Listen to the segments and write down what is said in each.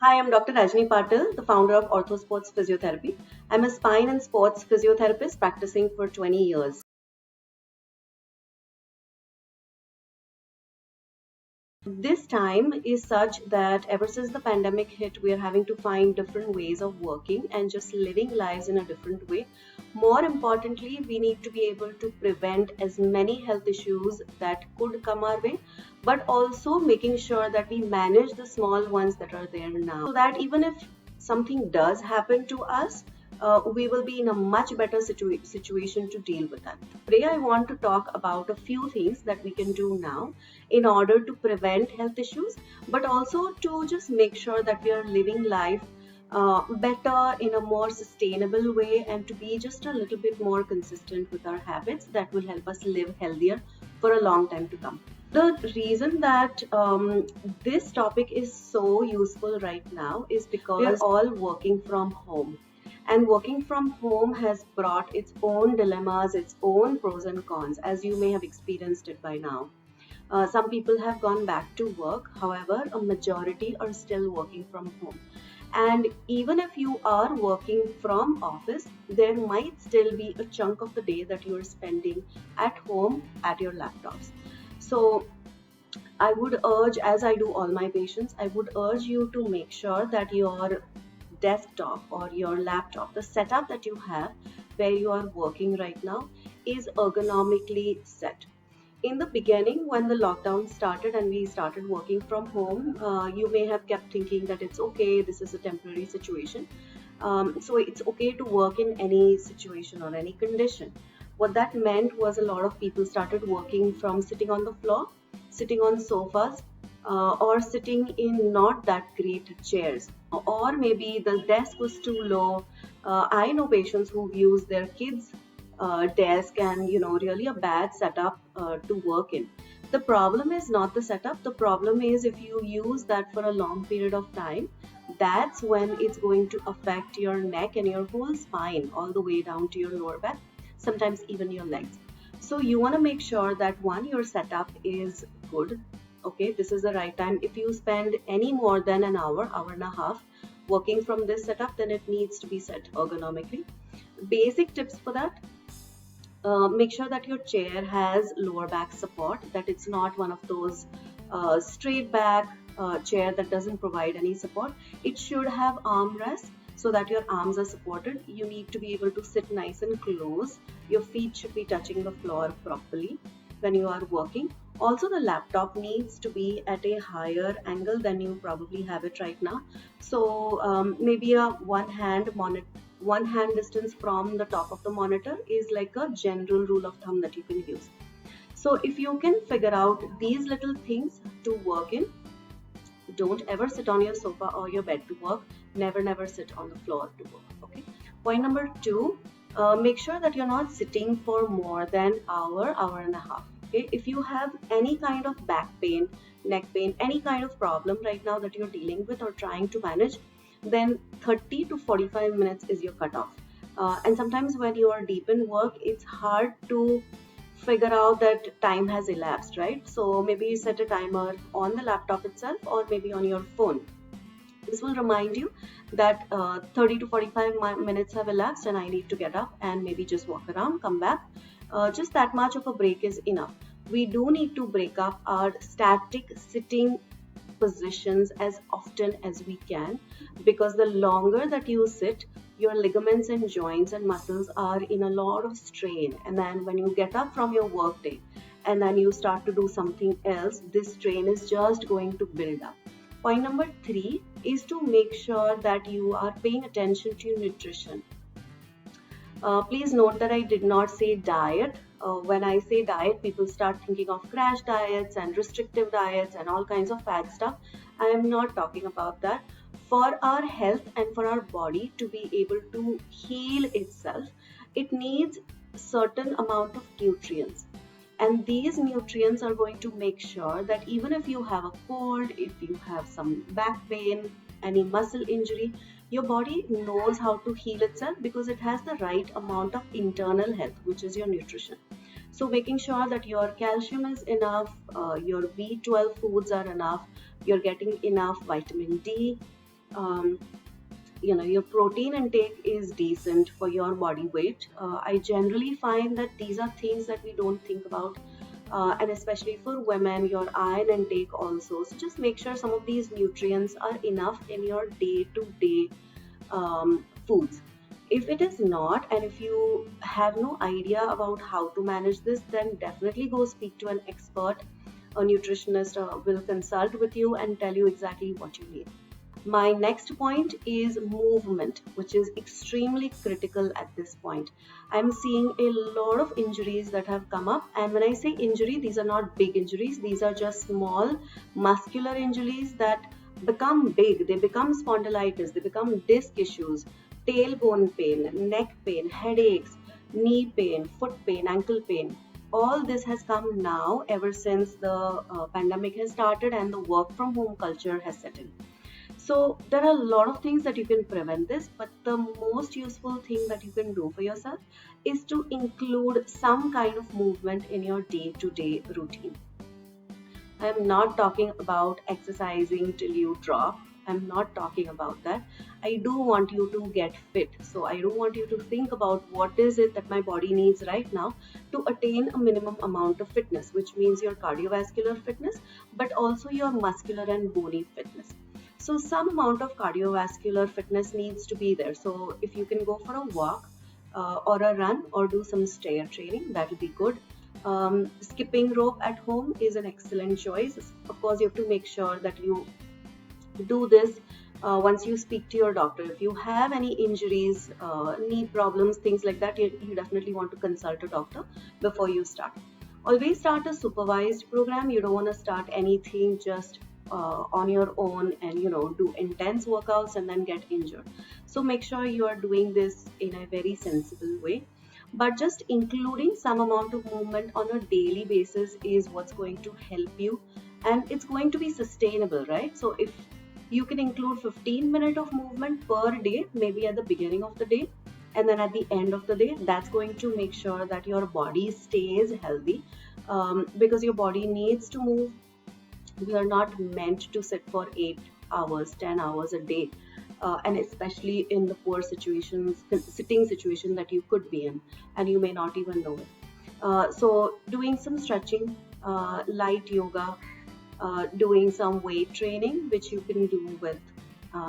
Hi, I'm Dr. Rajani Patil, the founder of Orthosports Physiotherapy. I'm a spine and sports physiotherapist practicing for 20 years. This time is such that ever since the pandemic hit, we are having to find different ways of working and just living lives in a different way. More importantly, we need to be able to prevent as many health issues that could come our way, but also making sure that we manage the small ones that are there now. So that even if something does happen to us, we will be in a much better situation to deal with that. Today, I want to talk about a few things that we can do now in order to prevent health issues, but also to just make sure that we are living life better in a more sustainable way and to be just a little bit more consistent with our habits that will help us live healthier for a long time to come. The reason that this topic is so useful right now is because we are all working from home. And working from home has brought its own dilemmas, its own pros and cons, as you may have experienced it by now. Some people have gone back to work, however, a majority are still working from home. And even if you are working from office, there might still be a chunk of the day that you are spending at home at your laptops. So I would urge, as I do all my patients, I would urge you to make sure that your desktop or your laptop, the setup that you have where you are working right now, is ergonomically set. In the beginning, when the lockdown started and we started working from home, you may have kept thinking that it's okay, this is a temporary situation. So it's okay to work in any situation or any condition. What that meant was a lot of people started working from sitting on the floor, sitting on sofas, or sitting in not that great chairs. Or maybe the desk was too low. I know patients who've used their kids' desk and really a bad setup to work in. The problem is not the setup. The problem is if you use that for a long period of time, that's when it's going to affect your neck and your whole spine all the way down to your lower back, sometimes even your legs. So you want to make sure that one, your setup is good. Okay, this is the right time. If you spend any more than an hour, hour and a half working from this setup, then it needs to be set ergonomically. Basic tips for that: make sure that your chair has lower back support, that it's not one of those straight back chair that doesn't provide any support. It should have armrests so that your arms are supported. You need to be able to sit nice and close. Your feet should be touching the floor properly when you are working. Also, the laptop needs to be at a higher angle than you probably have it right now. So maybe a one hand distance from the top of the monitor is like a general rule of thumb that you can use. So if you can figure out these little things to work in, don't ever sit on your sofa or your bed to work. Never sit on the floor to work. Okay. Point number two, make sure that you're not sitting for more than hour and a half. Okay. If you have any kind of back pain, neck pain, any kind of problem right now that you're dealing with or trying to manage, then 30 to 45 minutes is your cutoff. And sometimes when you are deep in work, it's hard to figure out that time has elapsed, right? So maybe you set a timer on the laptop itself or maybe on your phone. This will remind you that 30 to 45 minutes have elapsed and I need to get up and maybe just walk around, come back. Just that much of a break is enough. We do need to break up our static sitting positions as often as we can, because the longer that you sit, your ligaments and joints and muscles are in a lot of strain, and then when you get up from your work day and then you start to do something else, this strain is just going to build up. Point number three is to make sure that you are paying attention to your nutrition. Please note that I did not say diet. When I say diet, people start thinking of crash diets and restrictive diets and all kinds of fad stuff. I am not talking about that. For our health and for our body to be able to heal itself, it needs certain amount of nutrients. And these nutrients are going to make sure that even if you have a cold, if you have some back pain, any muscle injury, your body knows how to heal itself because it has the right amount of internal health, which is your nutrition. So making sure that your calcium is enough, your B12 foods are enough, you're getting enough vitamin D, um, your protein intake is decent for your body weight. I generally find that these are things that we don't think about, and especially for women, your iron intake also. So just make sure some of these nutrients are enough in your day to day foods. If it is not, and if you have no idea about how to manage this, then definitely go speak to an expert. A nutritionist will consult with you and tell you exactly what you need. My next point is movement, which is extremely critical at this point. I'm seeing a lot of injuries that have come up, and when I say injury, these are not big injuries, these are just small muscular injuries that become big. They become spondylitis, they become disc issues, tailbone pain, neck pain, headaches, knee pain, foot pain, ankle pain. All this has come now ever since the pandemic has started and the work from home culture has set in. So there are a lot of things that you can prevent this, but the most useful thing that you can do for yourself is to include some kind of movement in your day-to-day routine. I'm not talking about exercising till you drop. I'm not talking about that. I do want you to get fit. So I do want you to think about what is it that my body needs right now to attain a minimum amount of fitness, which means your cardiovascular fitness, but also your muscular and bony fitness. So some amount of cardiovascular fitness needs to be there. So if you can go for a walk or a run or do some stair training, that will be good. Skipping rope at home is an excellent choice. Of course, you have to make sure that you do this once you speak to your doctor. If you have any injuries, knee problems, things like that, you definitely want to consult a doctor before you start. Always start a supervised program. You don't want to start anything just on your own and do intense workouts and then get injured. So make sure you are doing this in a very sensible way, but just including some amount of movement on a daily basis is what's going to help you, and it's going to be sustainable, right? So if you can include 15 minutes of movement per day, maybe at the beginning of the day and then at the end of the day, that's going to make sure that your body stays healthy, because your body needs to move. We are not meant to sit for 8 hours, 10 hours a day, and especially in the poor situations, sitting situation that you could be in, and you may not even know it. So doing some stretching, light yoga, doing some weight training, which you can do with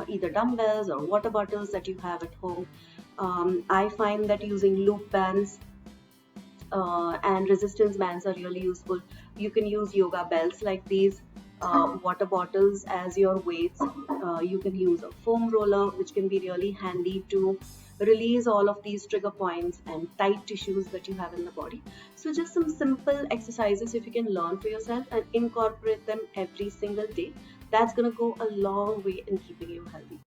either dumbbells or water bottles that you have at home. I find that using loop bands and resistance bands are really useful. You can use yoga belts like these, water bottles as your weights. You can use a foam roller, which can be really handy to release all of these trigger points and tight tissues that you have in the body. So just some simple exercises, if you can learn for yourself and incorporate them every single day, that's going to go a long way in keeping you healthy.